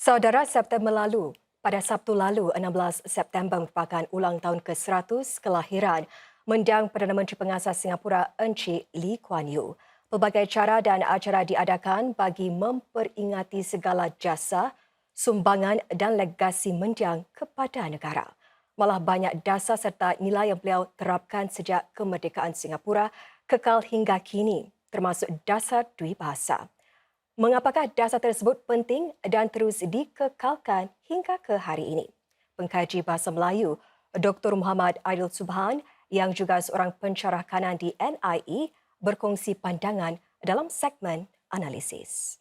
Saudara, September lalu, pada Sabtu lalu, 16 September merupakan ulang tahun ke-100 kelahiran mendiang Perdana Menteri Pengasas Singapura Encik Lee Kuan Yew. Pelbagai cara dan acara diadakan bagi memperingati segala jasa, sumbangan dan legasi mendiang kepada negara. Malah banyak dasar serta nilai yang beliau terapkan sejak kemerdekaan Singapura kekal hingga kini, termasuk dasar dui bahasa. Mengapakah dasar tersebut penting dan terus dikekalkan hingga ke hari ini? Pengkaji Bahasa Melayu, Dr. Muhammad Aidil Subhan yang juga seorang pensyarah kanan di NIE berkongsi pandangan dalam segmen analisis.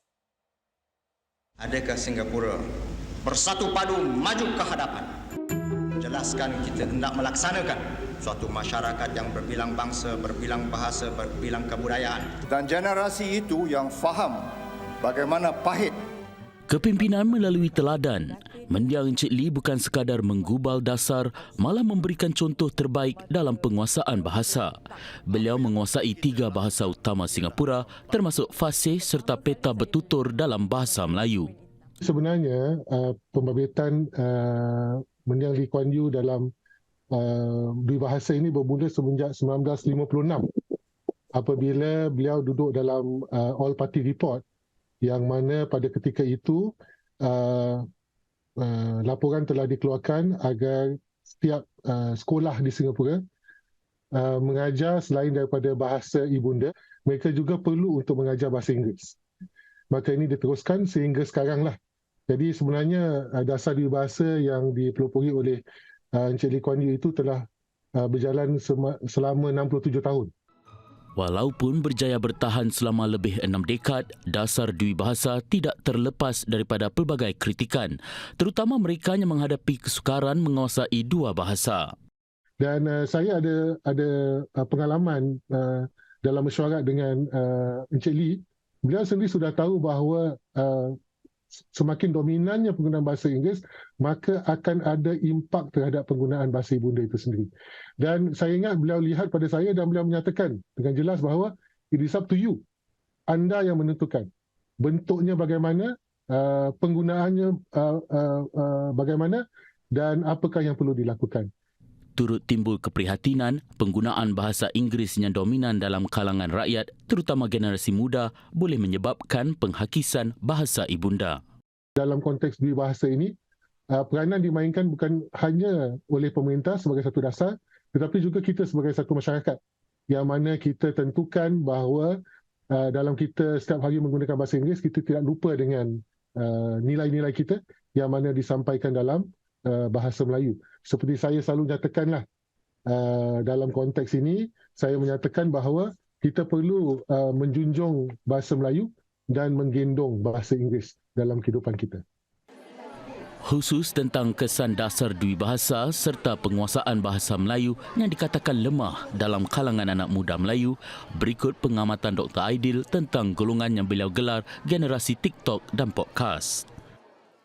Adakah Singapura bersatu padu maju ke hadapan? Jelaskan kita hendak melaksanakan suatu masyarakat yang berbilang bangsa, berbilang bahasa, berbilang kebudayaan. Dan generasi itu yang faham bagaimana pahit. Kepimpinan melalui teladan, mendiang Encik Lee bukan sekadar menggubal dasar, malah memberikan contoh terbaik dalam penguasaan bahasa. Beliau menguasai 3 bahasa utama Singapura, termasuk fasih serta peta bertutur dalam bahasa Melayu. Sebenarnya pembabitan mendiang Lee Kuan Yew dalam dui bahasa ini bermula semenjak 1956 apabila beliau duduk dalam All Party Report, yang mana pada ketika itu laporan telah dikeluarkan agar setiap sekolah di Singapura mengajar selain daripada bahasa ibunda, mereka juga perlu untuk mengajar bahasa Inggeris. Maka ini diteruskan sehingga sekarang lah. Jadi sebenarnya dasar dui bahasa yang dipelopori oleh Encik Lee Kuan Yew itu telah berjalan selama 67 tahun. Walaupun berjaya bertahan selama lebih 6 dekad, dasar dui bahasa tidak terlepas daripada pelbagai kritikan, terutama mereka yang menghadapi kesukaran menguasai 2 bahasa. Dan saya ada pengalaman dalam mesyuarat dengan Encik Lee. Beliau sendiri sudah tahu bahawa semakin dominannya penggunaan bahasa Inggeris, maka akan ada impak terhadap penggunaan bahasa ibunda itu sendiri. Dan saya ingat beliau lihat pada saya dan beliau menyatakan dengan jelas bahawa it is up to you. Anda yang menentukan bentuknya bagaimana, penggunaannya bagaimana dan apakah yang perlu dilakukan. Turut timbul keprihatinan, penggunaan bahasa Inggeris yang dominan dalam kalangan rakyat, terutama generasi muda, boleh menyebabkan penghakisan bahasa ibunda. Dalam konteks dui bahasa ini, peranan dimainkan bukan hanya oleh pemerintah sebagai satu dasar, tetapi juga kita sebagai satu masyarakat, yang mana kita tentukan bahawa dalam kita setiap hari menggunakan bahasa Inggeris, kita tidak lupa dengan nilai-nilai kita yang mana disampaikan dalam bahasa Melayu. Seperti saya selalu nyatakanlah, dalam konteks ini, saya menyatakan bahawa kita perlu menjunjung bahasa Melayu dan menggendong bahasa Inggeris dalam kehidupan kita. Khusus tentang kesan dasar dui bahasa serta penguasaan bahasa Melayu yang dikatakan lemah dalam kalangan anak muda Melayu, berikut pengamatan Dr. Aidil tentang golongan yang beliau gelar generasi TikTok dan podcast.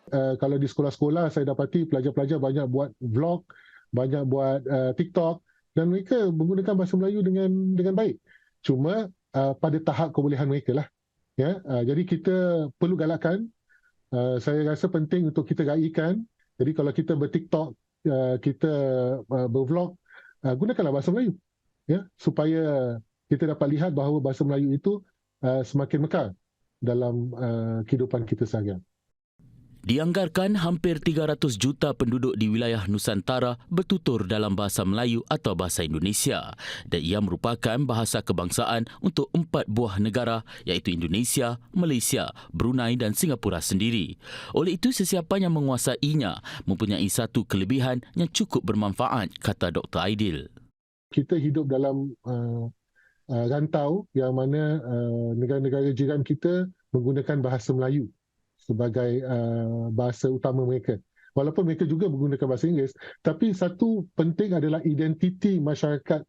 Kalau di sekolah-sekolah saya dapati pelajar-pelajar banyak buat vlog, banyak buat TikTok dan mereka menggunakan bahasa Melayu dengan baik. Cuma pada tahap kebolehan mereka lah. Ya, jadi kita perlu galakkan. Saya rasa penting untuk kita raikan. Jadi kalau kita ber-TikTok, kita bervlog, gunakanlah bahasa Melayu, ya, supaya kita dapat lihat bahawa bahasa Melayu itu semakin mekar dalam kehidupan kita seharian. Dianggarkan hampir 300 juta penduduk di wilayah Nusantara bertutur dalam bahasa Melayu atau bahasa Indonesia, dan ia merupakan bahasa kebangsaan untuk 4 buah negara iaitu Indonesia, Malaysia, Brunei dan Singapura sendiri. Oleh itu, sesiapa yang menguasainya mempunyai satu kelebihan yang cukup bermanfaat, kata Dr. Aidil. Kita hidup dalam rantau yang mana negara-negara jiran kita menggunakan bahasa Melayu sebagai bahasa utama mereka. Walaupun mereka juga menggunakan bahasa Inggeris, tapi satu penting adalah identiti masyarakat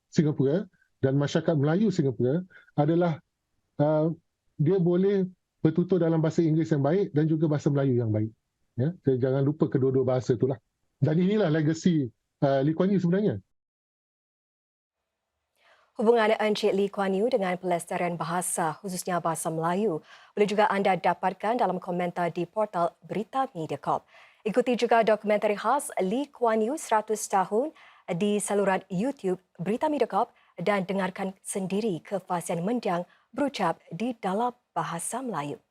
Singapura dan masyarakat Melayu Singapura adalah dia boleh bertutur dalam bahasa Inggeris yang baik dan juga bahasa Melayu yang baik. Ya, jangan lupa kedua-dua bahasa itulah. Dan inilah legasi Lee Kuan Yew sebenarnya. hubungan Encik Lee Kuan Yew dengan pelestarian bahasa, khususnya bahasa Melayu, boleh juga anda dapatkan dalam komentar di portal Berita Mediacorp. Ikuti juga dokumentari khas Lee Kuan Yew 100 tahun di saluran YouTube Berita Mediacorp dan dengarkan sendiri kefasihan mendiang berucap di dalam bahasa Melayu.